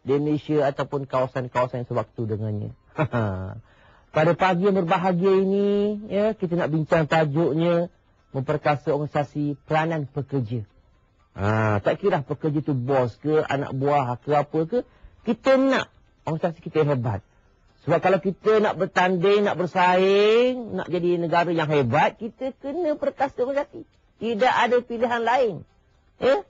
di Malaysia ataupun kawasan-kawasan yang sewaktu dengannya. Pada pagi yang berbahagia ini, ya, kita nak bincang tajuknya memperkasa organisasi peranan pekerja. Tak kira pekerja tu bos ke, anak buah ke apa ke, kita nak organisasi kita hebat. Sebab kalau kita nak bertanding, nak bersaing, nak jadi negara yang hebat, kita kena perkasa organisasi. Tidak ada pilihan lain. Ya?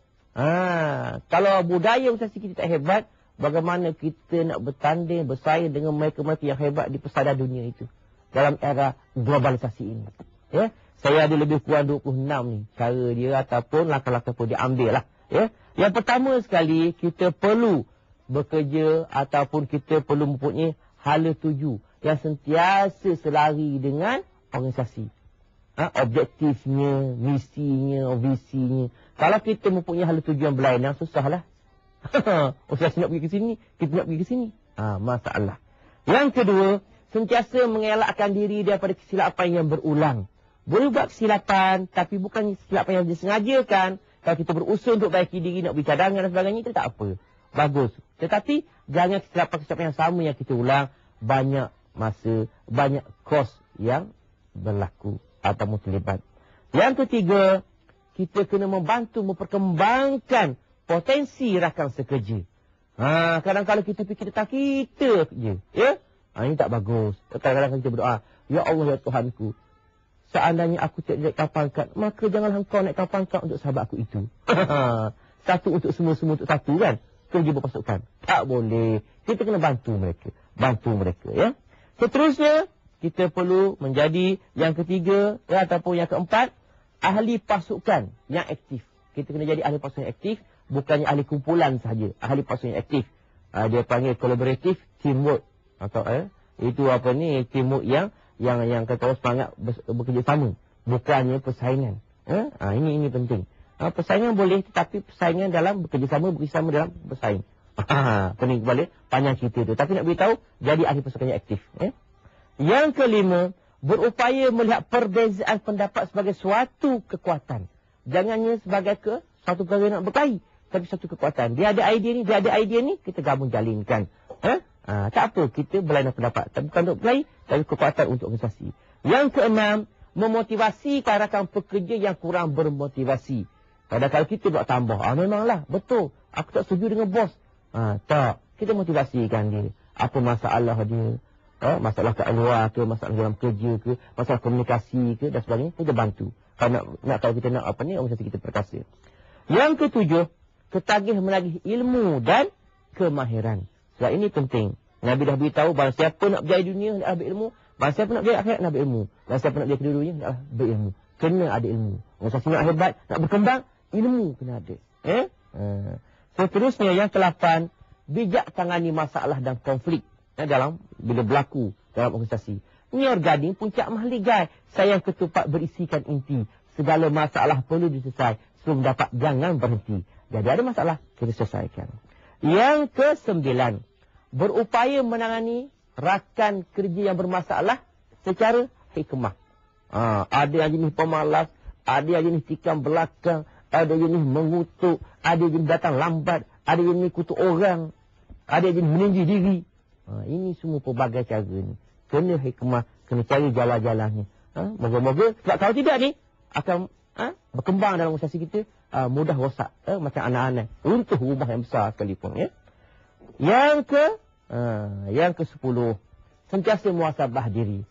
Kalau budaya organisasi kita tak hebat, bagaimana kita nak bertanding, bersaing dengan mereka-mereka yang hebat di pesada dunia itu dalam era globalisasi ini. Ya? Saya ada lebih kurang 26 ni cara dia ataupun langkah-langkah pun dia ambil lah. Ya? Yang pertama sekali, kita perlu bekerja ataupun kita perlu mempunyai hala tuju yang sentiasa selari dengan organisasi. Objektifnya, misinya, visinya. Kalau kita mempunyai hala tuju yang berlainan, susahlah. Organisasi nak pergi ke sini, kita nak pergi ke sini. Masalah. Yang kedua, sentiasa mengelakkan diri daripada kesilapan yang berulang. Boleh buat kesilapan, tapi bukan kesilapan yang disengajakan. Kalau kita berusaha untuk baiki diri, nak beri cadangan dan sebagainya, itu tak apa. Bagus. Tetapi, jangan kesilapan-kesilapan yang sama yang kita ulang. Banyak masa, banyak kos yang berlaku atau terlibat. Yang ketiga, kita kena membantu memperkembangkan potensi rakan sekerja. Kadang-kadang kita fikir tentang kita je. Ya? Ini tak bagus. Kadang-kadang kita berdoa, Ya Allah, Ya Tuhanku, seandainya aku tidak naikkan pangkat, maka janganlah engkau naikkan pangkat untuk sahabat aku itu. Satu untuk semua-semua untuk satu kan? Kerja berpasukan. Tak boleh. Kita kena bantu mereka. Bantu mereka. Ya? Seterusnya, kita perlu menjadi yang ketiga ya, ataupun yang keempat, ahli pasukan yang aktif. Kita kena jadi ahli pasukan yang aktif, bukannya ahli kumpulan sahaja. Ahli pasukan yang aktif. Dia panggil collaborative teamwork. Atau itu apa ni, teamwork yang kata orang semangat bekerjasama. Bukannya persaingan. Ini penting. Persaingan boleh, tetapi persaingan dalam bekerjasama dalam bersaing. Pening kembali panjang cerita tu. Tapi nak beritahu, jadi ahli pasukan yang aktif. Yang kelima, berupaya melihat perbezaan pendapat sebagai suatu kekuatan. Jangannya sebagai suatu perkara nak berkelahi, tapi suatu kekuatan. Dia ada idea ni, dia ada idea ni, kita gabung jalinkan. Tak apa, kita berlainan pendapat. Bukan untuk berkelahi, tapi kekuatan untuk organisasi. Yang keenam, memotivasikan rakan pekerja yang kurang bermotivasi. Kadang-kadang kita buat tambah. Memanglah, betul. Aku tak setuju dengan bos. Tak. Kita motivasikan dia. Apa masalah dia. Masalah kat luar ke, masalah dalam kerja ke, masalah komunikasi ke, dan sebagainya. Kita bantu. Kalau kita nak organisasi kita perkasa. Yang ketujuh, ketagih menagih ilmu dan kemahiran. Sebab ini penting. Nabi dah beritahu, bahawa siapa nak berjaya dunia, nak ambil ilmu. Bahawa siapa nak berjaya akhirat, nak ambil ilmu. Bahawa siapa nak berjaya kedua-duanya, nak berilmu. Kena ada ilmu. Organisasi nak hebat, nak berkembang, ilmu kena ada. Seterusnya yang ke-8, bijak tangani masalah dan konflik dalam bila berlaku dalam organisasi. Nyor gading puncak mahligai, sayang ketupat berisikan inti. Segala masalah perlu diselesai, sebelum dapat jangan berhenti. Jadi ada masalah, kita selesaikan. Yang ke-9, berupaya menangani rakan kerja yang bermasalah secara hikmah. Ada yang jenis pemalas, ada yang jenis tikam belakang, ada jenis mengutuk, ada jenis datang lambat, ada jenis kutuk orang, ada jenis meninggi diri. Ini semua pelbagai cara ni. Kena hikmah, kena cari jalan-jalannya. Moga-moga, sebab kalau tidak ni, akan berkembang dalam organisasi kita, mudah rosak. Macam anak-anak. Untuk rumah yang besar sekalipun. Ya? Yang ke-10, sentiasa muhasabah diri.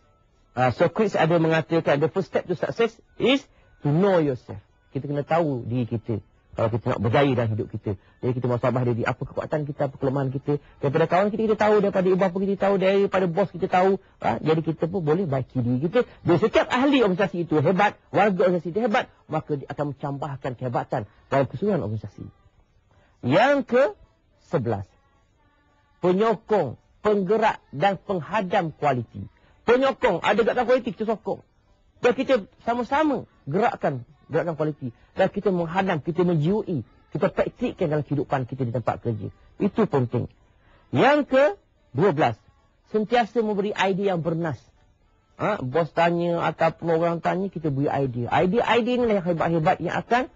Socrates ada mengatakan, the first step to success is to know yourself. Kita kena tahu diri kita. Kalau kita nak berjaya dalam hidup kita. Jadi kita muhasabah diri. Apa kekuatan kita, apa kelemahan kita. Daripada kawan kita tahu. Daripada ibu bapa kita tahu. Daripada bos kita tahu. Jadi kita pun boleh baiki diri kita. Bila setiap ahli organisasi itu hebat. Warga organisasi itu hebat. Maka dia akan mencampahkan kehebatan dalam keseluruhan organisasi. Yang ke-11. Penyokong, penggerak dan penghadam kualiti. Penyokong. Ada gerakan kualiti, kita sokong. Dan kita sama-sama gerakkan kualiti. Dan kita menghadam, kita menjiui, kita praktikkan dalam kehidupan kita di tempat kerja. Itu penting. Yang ke-12, sentiasa memberi idea yang bernas. Bos tanya ataupun orang tanya, kita beri idea. Idea inilah yang hebat-hebat yang akan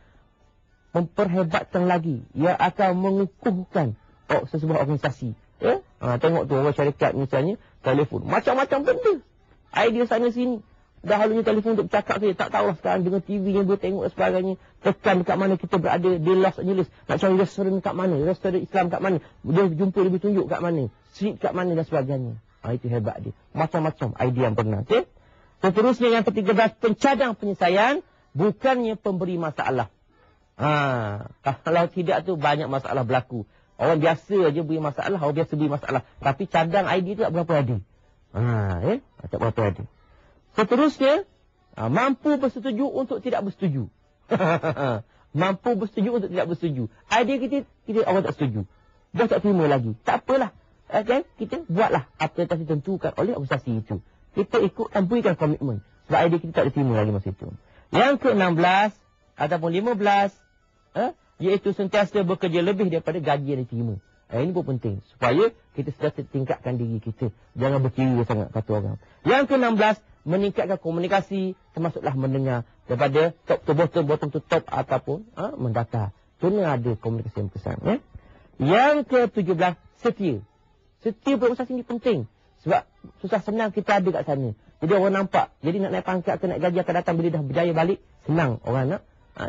memperhebatkan lagi. Yang akan mengukuhkan sesebuah organisasi. Ya? Tengok tu orang syarikat misalnya, telefon. Macam-macam benda. Idea sana sini. Dahulunya telefon untuk bercakap saja. Tak tahulah sekarang dengan TV yang boleh tengok dan sebagainya. Tekan dekat mana kita berada di Los Angeles. Nak cari restoran kat mana. Restoran Islam kat mana. Dia jumpa, dia tunjuk kat mana. Street kat mana dan sebagainya. Itu hebat dia. Macam-macam idea yang pernah. Okay? Seterusnya yang ke-13. Pencadang penyelesaian. Bukannya pemberi masalah. Kalau tidak tu banyak masalah berlaku. Orang biasa aja beri masalah. Orang biasa beri masalah. Tapi cadang idea tu tak berapa ada. Tak berapa ada. Seterusnya, mampu bersetuju untuk tidak bersetuju. Mampu bersetuju untuk tidak bersetuju. Idea kita orang tak setuju. Dah tak terima lagi. Tak apalah. Okay? Kita buatlah apa yang telah ditentukan oleh organisasi itu. Kita ikut dan berikan komitmen. Sebab idea kita tak diterima lagi masa itu. Yang ke-16 ataupun 15, iaitu sentiasa bekerja lebih daripada gaji yang diterima. Ini pun penting. Supaya kita sentiasa tingkatkan diri kita. Jangan berkira sangat, kata orang. Yang ke-16, meningkatkan komunikasi, termasuklah mendengar daripada top to bottom, bottom to top ataupun mendata. Kena ada komunikasi yang besar. Yang ke-17, setia. Setia berusaha ini penting. Sebab susah senang kita ada kat sana. Jadi orang nampak. Jadi nak naik pangkat ke naik gaji akan datang bila dah berjaya balik. Senang orang nak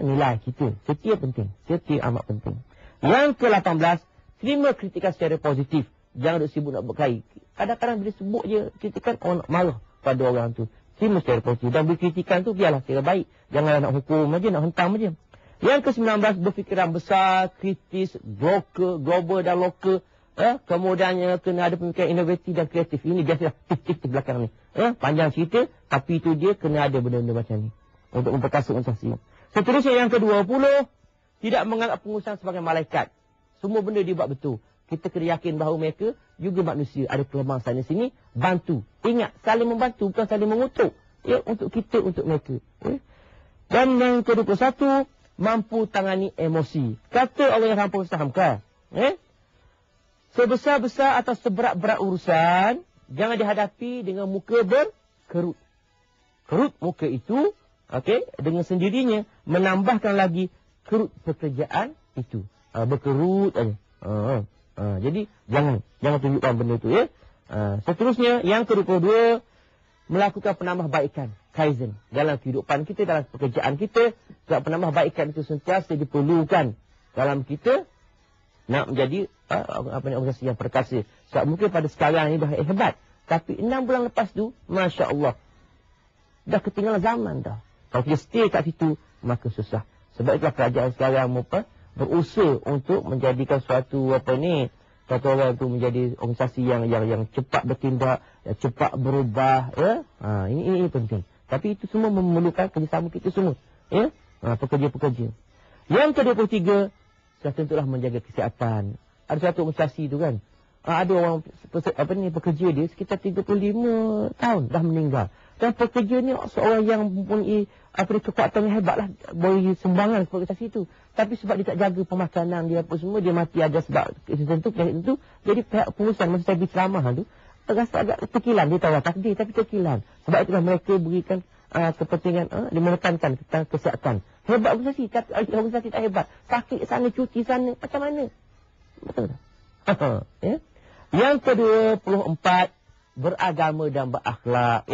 nilai kita. Setia penting. Setia amat penting. Yang ke-18, terima kritikan secara positif. Jangan duk sibuk nak berkait. Kadang-kadang bila sebut je kritikan, orang nak marah pada orang tu. Terima secara positif. Dan beri kritikan tu biarlah secara baik. Janganlah nak hukum aja, nak hentam aja. Yang ke-19, berfikiran besar, kritis, global dan lokal. Kemudiannya kena ada pemikiran inovatif dan kreatif. Ini biasalah titik di belakang ni. Panjang cerita, tapi itu dia kena ada benda-benda macam ni. Untuk memperkasa organisasi. Seterusnya yang ke-20, tidak menganggap pengurusan sebagai malaikat. Semua benda dia buat betul. Kita kena yakin bahawa mereka juga manusia. Ada kelemahan sana sini. Bantu. Ingat, saling membantu. Bukan saling mengutuk. Untuk kita, untuk mereka. Dan yang ke-21, mampu tangani emosi. Kata Allah yang hampa fahamkan. Sebesar-besar atau seberat-berat urusan, jangan dihadapi dengan muka berkerut. Kerut muka itu, dengan sendirinya, menambahkan lagi kerut pekerjaan itu. Berkerut aja. Jadi jangan tunjukkan benda itu. Seterusnya yang ke-22, melakukan penambahbaikan, kaizen, dalam kehidupan kita, dalam pekerjaan kita. Sebab penambahbaikan itu sentiasa diperlukan dalam kita nak menjadi organisasi yang perkasa. Sebab mungkin pada sekarang ini dah hebat, tapi 6 bulan lepas tu, Masya Allah, dah ketinggalan zaman dah. Kalau kita stay kat situ, maka susah. Sebab itulah kerajaan sekarang berusaha untuk menjadikan suatu kata orang tu menjadi organisasi yang cepat bertindak, cepat berubah. Ini penting. Tapi itu semua memerlukan kerjasama kita semua. Pekerja-pekerja. Yang ke-23, sudah tentulah menjaga kesihatan. Ada satu organisasi tu kan. Ada orang pekerja dia sekitar 35 tahun dah meninggal. Dan pekerja ni seorang yang mempunyai kekuatan yang hebat lah. Boleh sumbangan kepada organisasi itu. Tapi sebab dia tak jaga pemakanan dia apa semua, dia mati ada sebab tertentu, penyakit itu. Jadi pihak pengurusan, masa saya beri ceramah tu, rasa agak terkilan. Dia tahu takdir tapi terkilan. Sebab itulah mereka berikan kepentingan, dia menekankan tentang kesihatan. Hebat organisasi, tapi organisasi tak hebat. Sakit sana, cuti sana, macam mana? Betul tak? Yang ke-24, beragama dan berakhlak.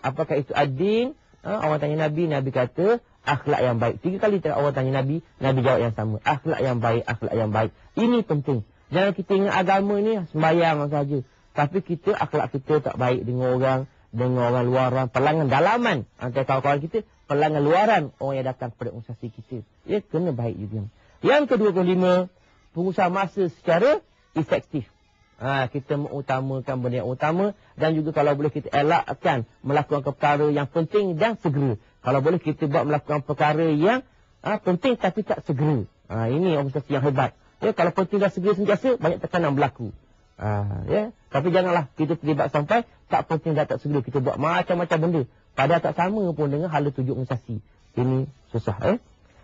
Apakah itu ad-din? Orang tanya Nabi, Nabi kata akhlak yang baik. 3 kali orang tanya Nabi, Nabi jawab yang sama. Akhlak yang baik, akhlak yang baik. Ini penting. Jangan kita ingat agama ni sembahyang saja. Tapi kita, akhlak kita tak baik dengan orang luaran, pelangan dalaman antara kawan-kawan kita, pelangan luaran orang yang datang kepada organisasi kita. Kena baik juga. Yang ke-25, pengusaha masa secara efektif. Kita mengutamakan benda yang utama, dan juga kalau boleh kita elakkan melakukan perkara yang penting dan segera. Kalau boleh kita melakukan perkara yang penting tapi tak segera. Ini organisasi yang hebat. Kalau penting dan segera sentiasa, banyak tekanan berlaku. Tapi janganlah kita terlibat sampai tak penting dan tak segera. Kita buat macam-macam benda. Padahal tak sama pun dengan hala tuju organisasi. Ini susah.